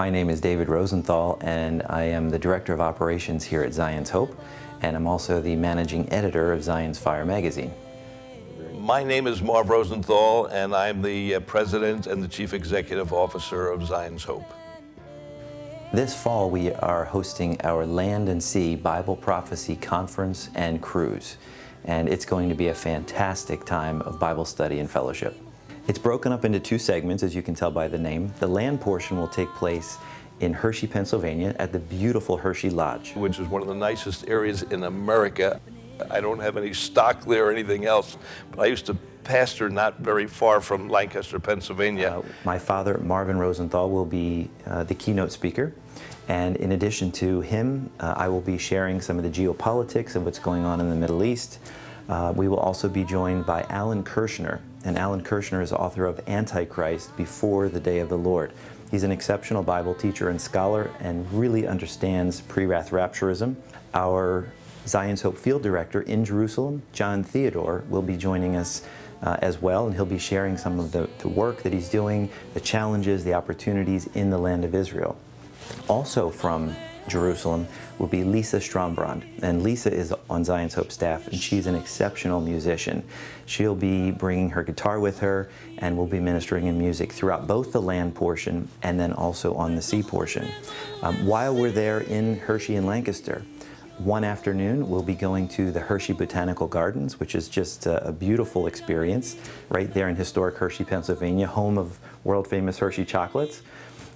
My name is David Rosenthal, and I am the Director of Operations here at Zion's Hope, and I'm also the Managing Editor of Zion's Fire magazine. My name is Marv Rosenthal, and I'm the President and the Chief Executive Officer of Zion's Hope. This fall we are hosting our Land and Sea Bible Prophecy Conference and Cruise, and it's going to be a fantastic time of Bible study and fellowship. It's broken up into two segments, as you can tell by the name. The land portion will take place in Hershey, Pennsylvania at the beautiful Hershey Lodge, Which is one of the nicest areas in America. I don't have any stock there or anything else, but I used to pastor not very far from Lancaster, Pennsylvania. My father, Marv Rosenthal, will be the keynote speaker. And in addition to him, I will be sharing some of the geopolitics of what's going on in the Middle East. We will also be joined by Alan Kirchner. And Alan Kirchner is author of Antichrist, Before the Day of the Lord. He's an exceptional Bible teacher and scholar and really understands pre-wrath rapturism. Our Zion's Hope Field Director in Jerusalem, John Theodore, will be joining us as well, and he'll be sharing some of the work that he's doing, the challenges, the opportunities in the land of Israel. Also from Jerusalem will be Lisa Strombrand, and Lisa is on Zion's Hope staff, and she's an exceptional musician. She'll be bringing her guitar with her, and will be ministering in music throughout both the land portion and then also on the sea portion. While we're there in Hershey and Lancaster, one afternoon we'll be going to the Hershey Botanical Gardens, which is just a beautiful experience right there in historic Hershey, Pennsylvania, home of world-famous Hershey chocolates.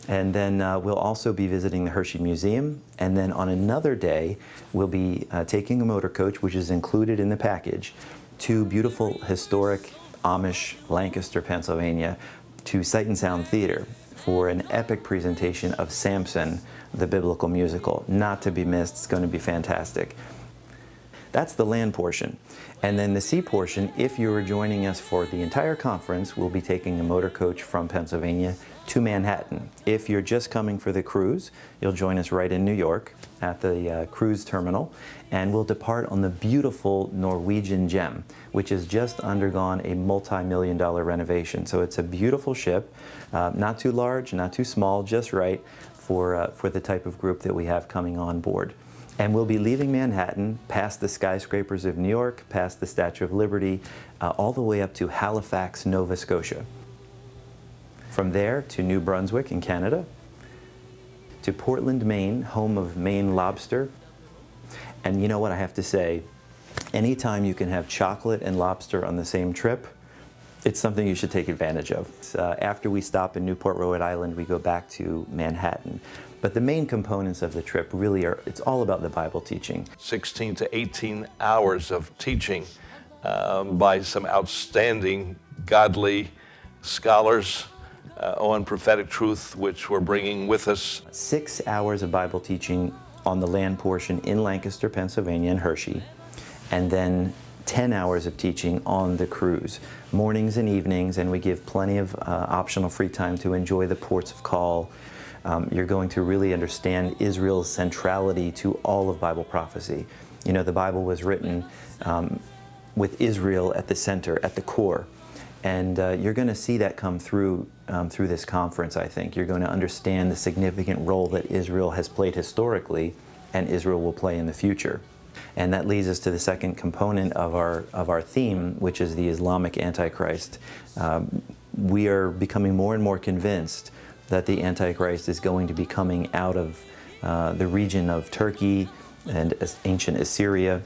And then we'll also be visiting the Hershey Museum. And then on another day, we'll be taking a motor coach, which is included in the package, to beautiful historic Amish Lancaster, Pennsylvania, to Sight and Sound Theater for an epic presentation of Samson, the biblical musical. Not to be missed. It's going to be fantastic. That's the land portion. And then the sea portion, if you are joining us for the entire conference, we'll be taking a motor coach from Pennsylvania to Manhattan. If you're just coming for the cruise, you'll join us right in New York at the cruise terminal, and we'll depart on the beautiful Norwegian Gem, which has just undergone a multi-million-dollar renovation. So it's a beautiful ship, not too large, not too small, just right for the type of group that we have coming on board. And we'll be leaving Manhattan, past the skyscrapers of New York, past the Statue of Liberty, all the way up to Halifax, Nova Scotia. From there to New Brunswick in Canada, to Portland, Maine, home of Maine lobster. And you know what I have to say, anytime you can have chocolate and lobster on the same trip, it's something you should take advantage of. After we stop in Newport, Rhode Island, we go back to Manhattan. But the main components of the trip really are, it's all about the Bible teaching. 16 to 18 hours of teaching by some outstanding godly scholars on prophetic truth, which we're bringing with us. 6 hours of Bible teaching on the land portion in Lancaster, Pennsylvania, and Hershey, and then 10 hours of teaching on the cruise, mornings and evenings, and we give plenty of optional free time to enjoy the ports of call. You're going to really understand Israel's centrality to all of Bible prophecy. You know, the Bible was written with Israel at the center, at the core. And you're going to see that come through this conference, I think. You're going to understand the significant role that Israel has played historically and Israel will play in the future. And that leads us to the second component of our theme, which is the Islamic Antichrist. We are becoming more and more convinced that the Antichrist is going to be coming out of the region of Turkey and ancient Assyria.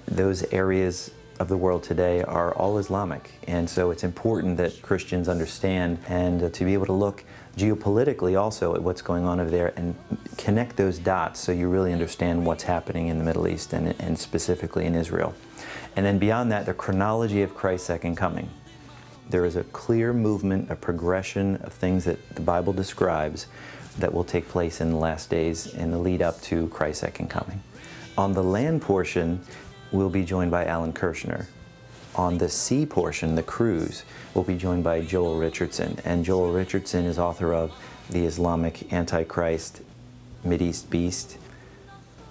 Those areas of the world today are all Islamic, and so it's important that Christians understand and to be able to look geopolitically also at what's going on over there and connect those dots so you really understand what's happening in the Middle East and specifically in Israel. And then beyond that, the chronology of Christ's second coming. There is a clear movement, a progression of things that the Bible describes that will take place in the last days in the lead up to Christ's second coming. On the land portion, we'll be joined by Alan Kirchner. On the sea portion, the cruise, we'll be joined by Joel Richardson. And Joel Richardson is author of The Islamic Antichrist, Mideast Beast,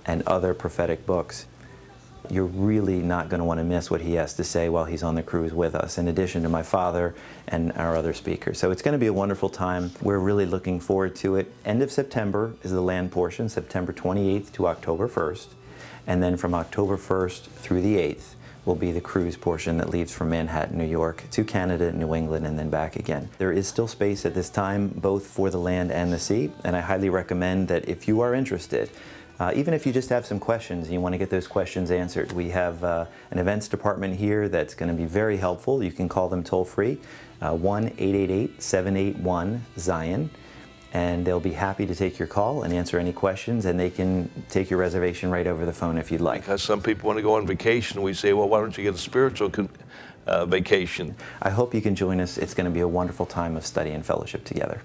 and other prophetic books. you're really not going to want to miss what he has to say while he's on the cruise with us, in addition to my father and our other speakers. So it's going to be a wonderful time. We're really looking forward to it. End of September is the land portion, September 28th to October 1st. And then from October 1st through the 8th will be the cruise portion that leaves from Manhattan, New York, to Canada, New England, and then back again. There is still space at this time, both for the land and the sea, and I highly recommend that if you are interested, even if you just have some questions and you want to get those questions answered, we have an events department here that's going to be very helpful. You can call them toll-free, 1-888-781-ZION, and they'll be happy to take your call and answer any questions, and they can take your reservation right over the phone if you'd like. Because some people want to go on vacation, we say, well, why don't you get a spiritual vacation? I hope you can join us. It's going to be a wonderful time of study and fellowship together.